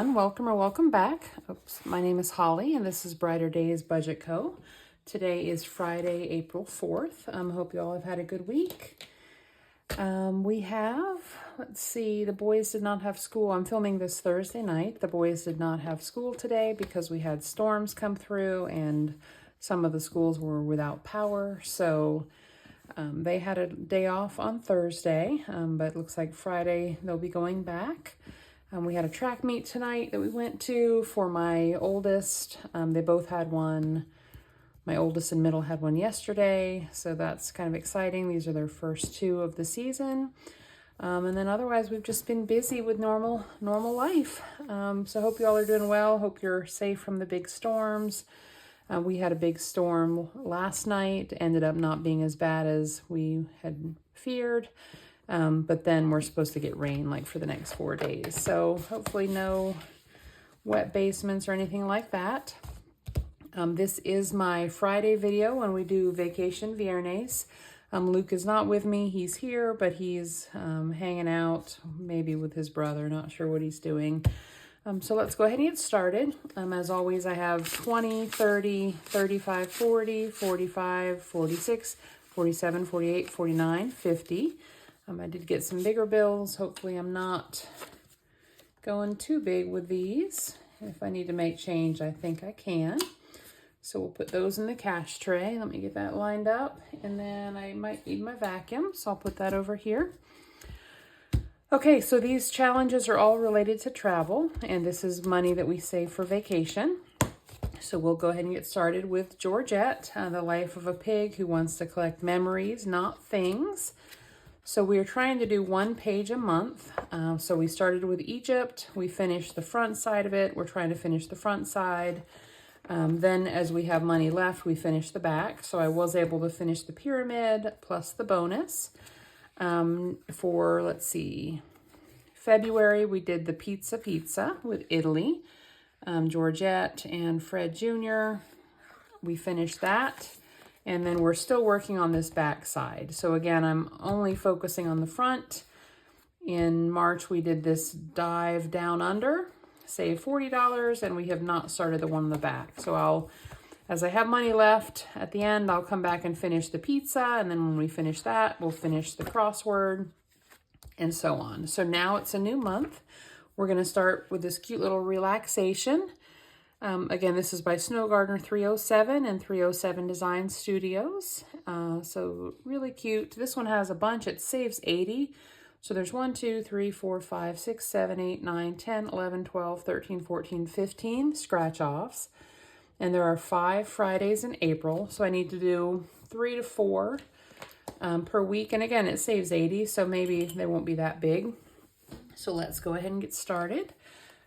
everyone. Welcome or welcome back. Oops, my name is Holly and this is Brighter Days Budget Co. Today is Friday, April 4th. Hope you all have had a good week. Let's see, the boys did not have school. I'm filming this Thursday night. The boys did not have school today because we had storms come through and some of the schools were without power. So they had a day off on Thursday, but it looks like Friday they'll be going back. We had a track meet tonight that we went to for my oldest. They both had one. My oldest and middle had one yesterday, so that's kind of exciting. These are their first two of the season. And then otherwise, we've just been busy with normal life. So hope you all are doing well. Hope you're safe from the big storms. We had a big storm last night, ended up not being as bad as we had feared. But then we're supposed to get rain like for the next 4 days. So hopefully no wet basements or anything like that. This is my Friday video when we do Vacation Viernes. Luke is not with me. He's here, but he's hanging out maybe with his brother. Not sure what he's doing. So let's go ahead and get started. As always, I have 20, 30, 35, 40, 45, 46, 47, 48, 49, 50. I did get some bigger bills. Hopefully I'm not going too big with these. If I need to make change, I think I can. So we'll put those in the cash tray. Let me get that lined up. And then I might need my vacuum, so I'll put that over here. Okay, so these challenges are all related to travel, and this is money that we save for vacation. So we'll go ahead and get started with Georgette, the life of a pig who wants to collect memories, not things. So we are trying to do 1 page a month. So we started with Egypt. We finished the front side of it. We're trying to finish the front side. Then as we have money left, we finish the back. So I was able to finish the pyramid plus the bonus. For, let's see, February, we did the pizza with Italy. Georgette and Fred Jr., we finished that. And then we're still working on this back side. So again, I'm only focusing on the front. In March, we did this dive down under, save $40, and we have not started the one on the back. So as I have money left at the end, I'll come back and finish the pizza. And then when we finish that, we'll finish the crossword and so on. So now it's a new month. We're gonna start with this cute little relaxation. Again, this is by Snow Gardener 307 and 307 Design Studios. So really cute. This one has a bunch. It saves 80. So there's 1, 2, 3, 4, 5, 6, 7, 8, 9, 10, 11, 12, 13, 14, 15 scratch offs. And there are 5 Fridays in April. So I need to do 3 to 4 per week. And again, it saves 80. So maybe they won't be that big. So let's go ahead and get started.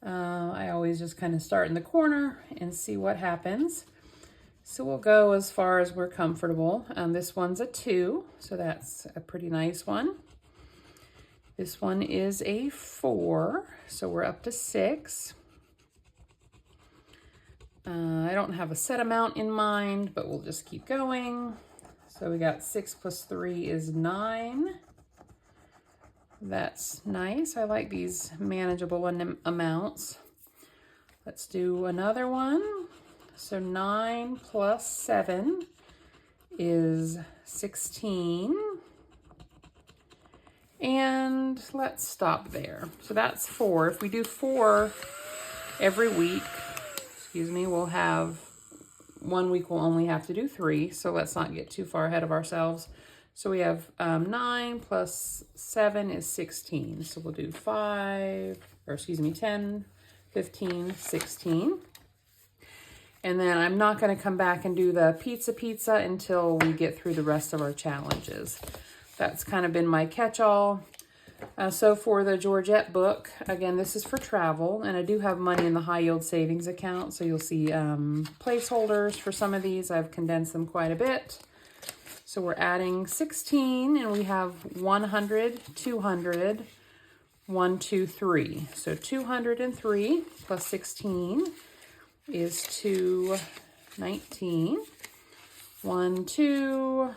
I always just kind of start in the corner and see what happens. So we'll go as far as we're comfortable. This one's a 2, so that's a pretty nice one. This one is a 4, so we're up to 6. I don't have a set amount in mind, but we'll just keep going. So we got 6 plus 3 is 9. That's nice. I like these manageable amounts. Let's do another one. So 9 plus 7 is 16. And let's stop there. So that's 4. If we do 4 every week, we'll have 1 week we'll only have to do 3. So let's not get too far ahead of ourselves. So we have 9 plus 7 is 16. So we'll do 10, 15, 16. And then I'm not going to come back and do the pizza until we get through the rest of our challenges. That's kind of been my catch-all. So for the Georgette book, again, this is for travel. And I do have money in the high yield savings account. So you'll see placeholders for some of these. I've condensed them quite a bit. So we're adding 16 and we have 100, 200, 1, 2, 3. So 203 plus 16 is 219. 1, 2,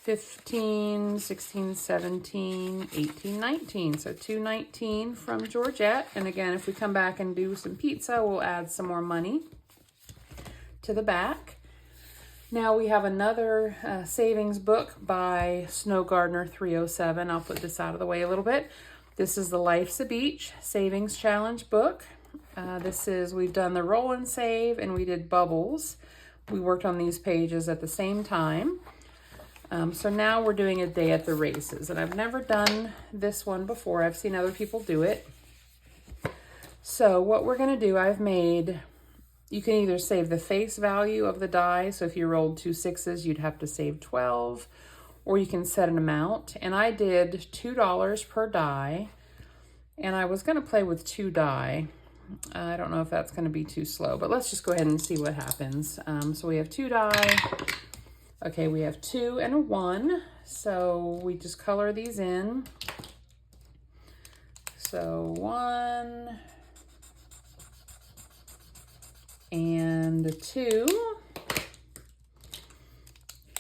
15, 16, 17, 18, 19. So 219 from Georgette. And again, if we come back and do some pizza, we'll add some more money to the back. Now we have another savings book by Snow Gardener 307. I'll put this out of the way a little bit. This is the Life's a Beach Savings Challenge book. We've done the roll and save, and we did bubbles. We worked on these pages at the same time. So now we're doing a day at the races, and I've never done this one before. I've seen other people do it. So what we're going to do, you can either save the face value of the die. So if you rolled 2 6s, you'd have to save 12, or you can set an amount. And I did $2 per die, and I was going to play with 2 die. I don't know if that's going to be too slow, but let's just go ahead and see what happens. So we have 2 die. Okay, we have 2 and a 1, so we just color these in. So 1 and a 2.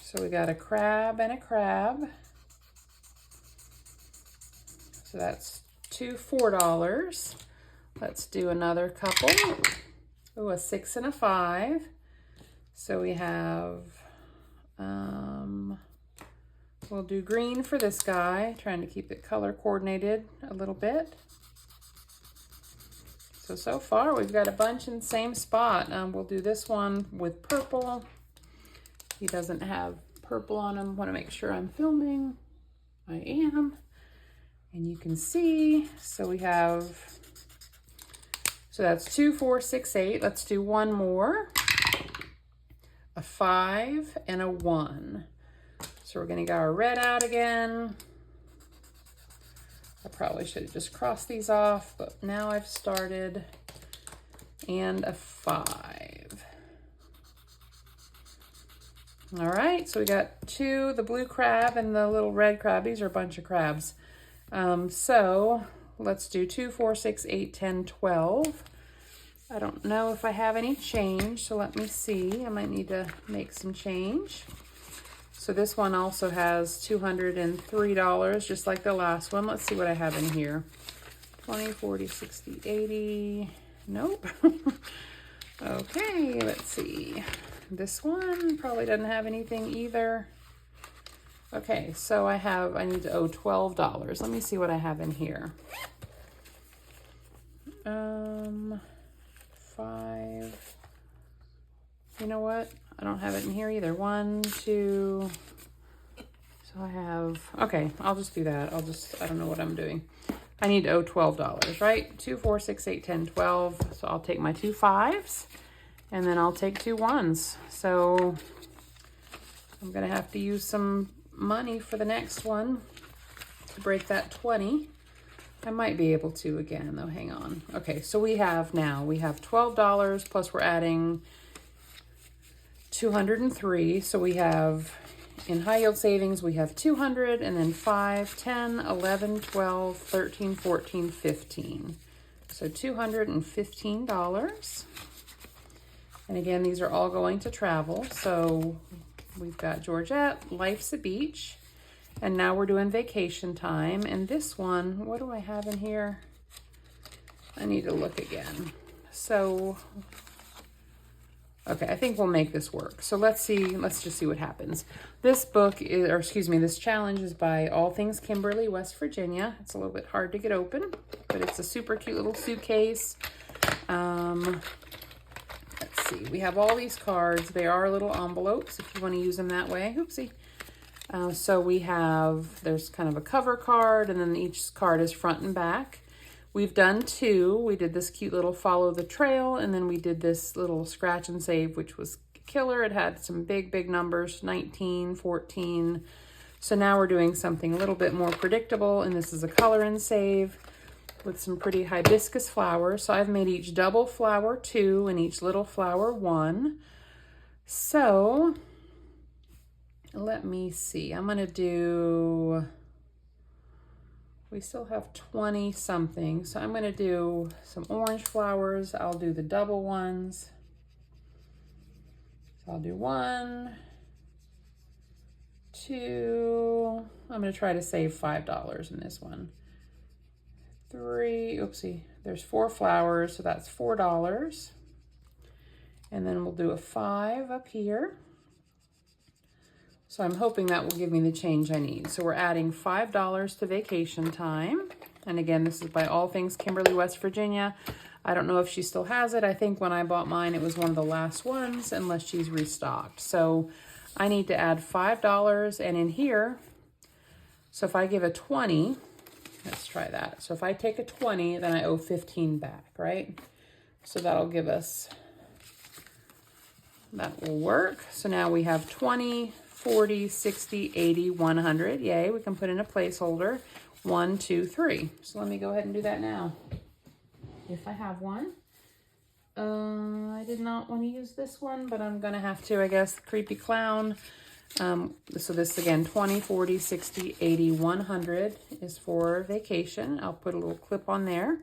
So we got a crab and a crab. So that's 2 $4. Let's do another couple. Oh, a 6 and a 5. So we have we'll do green for this guy, trying to keep it color coordinated a little bit. So far we've got a bunch in the same spot. We'll do this one with purple. He doesn't have purple on him. Want to make sure I'm filming. I am. And you can see, so that's 2 4 6 8. Let's do one more. A 5 and a 1. So we're going to get our red out again. I probably should have just crossed these off, but now I've started. And a 5. All right, so we got 2, the blue crab and the little red crab. These are a bunch of crabs. So let's do 2 4 6 8 10 12. I don't know if I have any change, so let me see. I might need to make some change. So this one also has $203, just like the last one. Let's see what I have in here. 20, 40, 60, 80. Nope. Okay, let's see. This one probably doesn't have anything either. Okay, so I need to owe $12. Let me see what I have in here. 5. You know what? I don't have it in here either. 1, 2. So I have, okay, I'll just do that. I don't know what I'm doing. I need to owe $12, right? 2 4 6 8 10 12. So I'll take my 2 5s, and then I'll take 2 1s. So I'm going to have to use some money for the next one to break that 20. I might be able to again, though. Hang on. Okay, so we have $12, plus we're adding 203. So we have, in high yield savings, we have 200, and then 5, 10, 11, 12, 13, 14, 15. So $215. And again, these are all going to travel. So we've got Georgette, Life's a Beach. And now we're doing vacation time. And this one, what do I have in here? I need to look again. So, okay, I think we'll make this work. So let's just see what happens. This this challenge is by All Things Kimberly, West Virginia. It's a little bit hard to get open, but it's a super cute little suitcase. Let's see, we have all these cards. They are little envelopes if you want to use them that way. Oopsie. So there's kind of a cover card, and then each card is front and back. We've done 2. We did this cute little follow the trail, and then we did this little scratch and save, which was killer. It had some big numbers, 19, 14. So now we're doing something a little bit more predictable, and this is a color and save with some pretty hibiscus flowers. So I've made each double flower 2 and each little flower 1. So let me see. I'm going to do, we still have 20 something. So I'm going to do some orange flowers. I'll do the double ones. So I'll do 1, 2, I'm going to try to save $5 in this one. 3, oopsie, there's 4 flowers, so that's $4. And then we'll do a 5 up here. So I'm hoping that will give me the change I need. So we're adding $5 to vacation time. And again, this is by All Things Kimberly, West Virginia. I don't know if she still has it. I think when I bought mine, it was one of the last ones, unless she's restocked. So I need to add $5, and in here, so if I give a 20, let's try that. So if I take a 20, then I owe 15 back, right? So that'll give us, that will work. So now we have 20, 40, 60, 80, 100. Yay, we can put in a placeholder. 1, 2, 3. So let me go ahead and do that now. If I have one. I did not want to use this one, but I'm going to have to, I guess. Creepy Clown. So this again, 20, 40, 60, 80, 100 is for vacation. I'll put a little clip on there.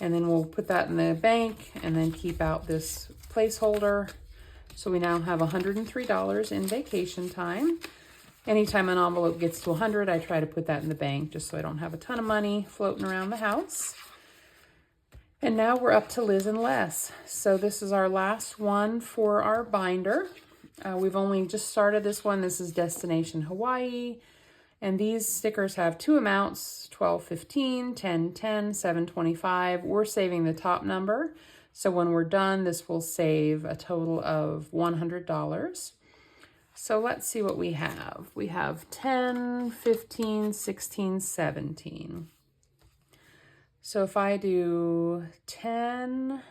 And then we'll put that in the bank and then keep out this placeholder. So we now have $103 in vacation time. Anytime an envelope gets to 100, I try to put that in the bank just so I don't have a ton of money floating around the house. And now we're up to Liz and Les. So this is our last one for our binder. We've only just started this one. This is Destination Hawaii. And these stickers have 2 amounts, $12.15, $10.10, $7.25. We're saving the top number. So when we're done, this will save a total of $100. So let's see what we have. We have 10, 15, 16, 17. So if I do 10,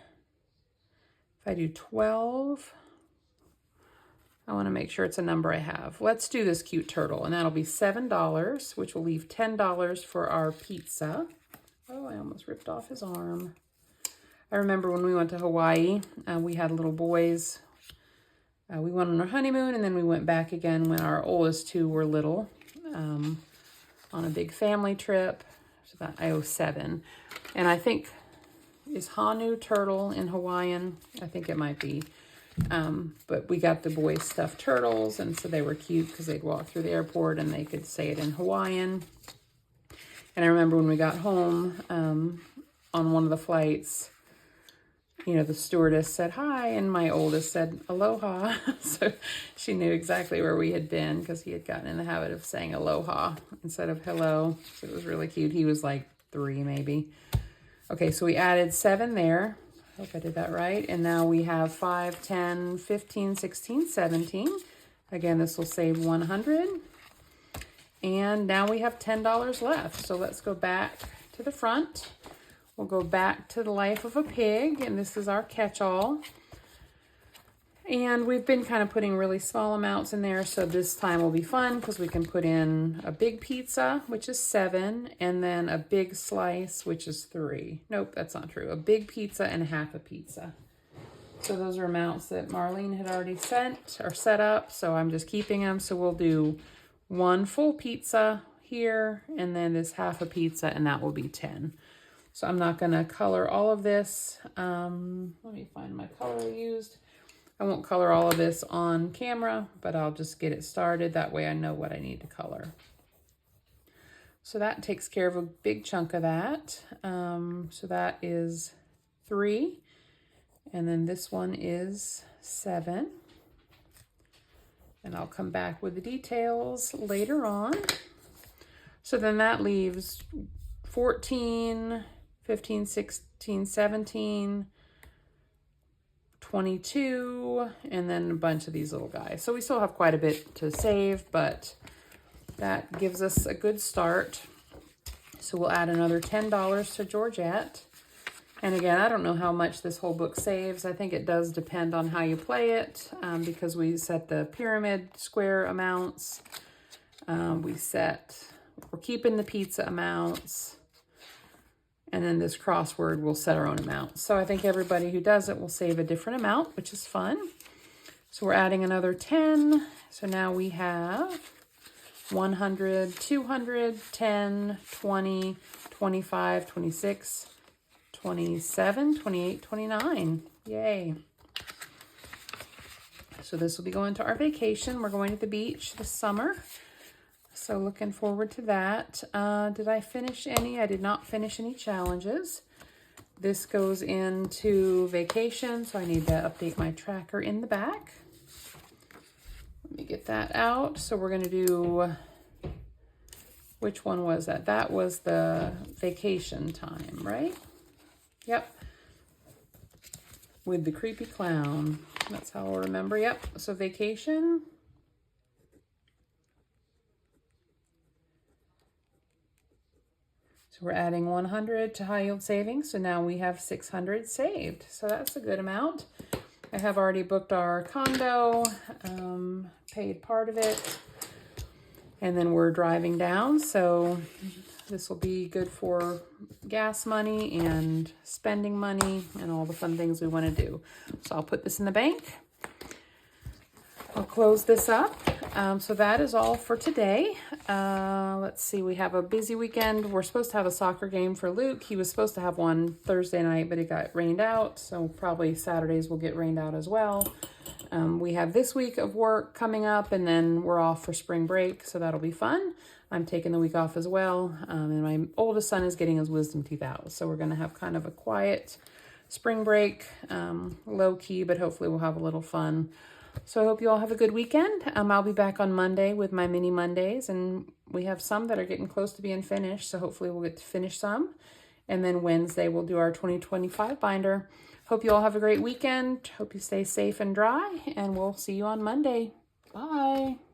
if I do 12, I want to make sure it's a number I have. Let's do this cute turtle, and that'll be $7, which will leave $10 for our pizza. Oh, I almost ripped off his arm. I remember when we went to Hawaii, we had little boys. We went on our honeymoon, and then we went back again when our oldest 2 were little, on a big family trip. So that I owe 7. And I think, is Hanu turtle in Hawaiian? I think it might be. But we got the boys stuffed turtles, and so they were cute because they'd walk through the airport and they could say it in Hawaiian. And I remember when we got home on one of the flights, you know, the stewardess said hi, and my oldest said aloha. So she knew exactly where we had been because he had gotten in the habit of saying aloha instead of hello. So it was really cute. He was like 3 maybe. Okay, so we added 7 there. I hope I did that right. And now we have 5, 10, 15, 16, 17. Again, this will save 100. And now we have $10 left. So let's go back to the front. We'll go back to the Life of a Pig, and this is our catch-all. And we've been kind of putting really small amounts in there, so this time will be fun because we can put in a big pizza, which is 7, and then a big slice, which is 3. Nope, that's not true. A big pizza and half a pizza. So those are amounts that Marlene had already sent or set up, so I'm just keeping them. So we'll do 1 full pizza here, and then this half a pizza, and that will be 10. So I'm not going to color all of this. Let me find my color I used. I won't color all of this on camera, but I'll just get it started. That way I know what I need to color. So that takes care of a big chunk of that. So that is 3. And then this one is 7. And I'll come back with the details later on. So then that leaves 14, 15, 16, 17, 22, and then a bunch of these little guys. So we still have quite a bit to save, but that gives us a good start. So we'll add another $10 to Georgette. And again, I don't know how much this whole book saves. I think it does depend on how you play it, because we set the pyramid square amounts. We're keeping the pizza amounts. And then this crossword, we'll set our own amount. So I think everybody who does it will save a different amount, which is fun. So we're adding another 10. So now we have 100, 200, 10, 20, 25, 26, 27, 28, 29. Yay. So this will be going to our vacation. We're going to the beach this summer. So looking forward to that. Did I finish any? I did not finish any challenges. This goes into vacation, so I need to update my tracker in the back. Let me get that out. So we're going to do, which one was that? That was the vacation time, right? Yep. With the creepy clown. That's how I'll remember. Yep. So vacation. So we're adding 100 to high yield savings. So now we have 600 saved. So that's a good amount. I have already booked our condo, paid part of it, and then we're driving down. So this will be good for gas money and spending money and all the fun things we want to do. So I'll put this in the bank. I'll close this up. So that is all for today. Let's see, we have a busy weekend. We're supposed to have a soccer game for Luke. He was supposed to have one Thursday night, but it got rained out. So probably Saturdays will get rained out as well. We have this week of work coming up, and then we're off for spring break. So that'll be fun. I'm taking the week off as well. And my oldest son is getting his wisdom teeth out. So we're going to have kind of a quiet spring break, low key, but hopefully we'll have a little fun. So I hope you all have a good weekend. I'll be back on Monday with my mini Mondays, and we have some that are getting close to being finished. So hopefully we'll get to finish some. And then Wednesday we'll do our 2025 binder. Hope you all have a great weekend. Hope you stay safe and dry, and we'll see you on Monday. Bye.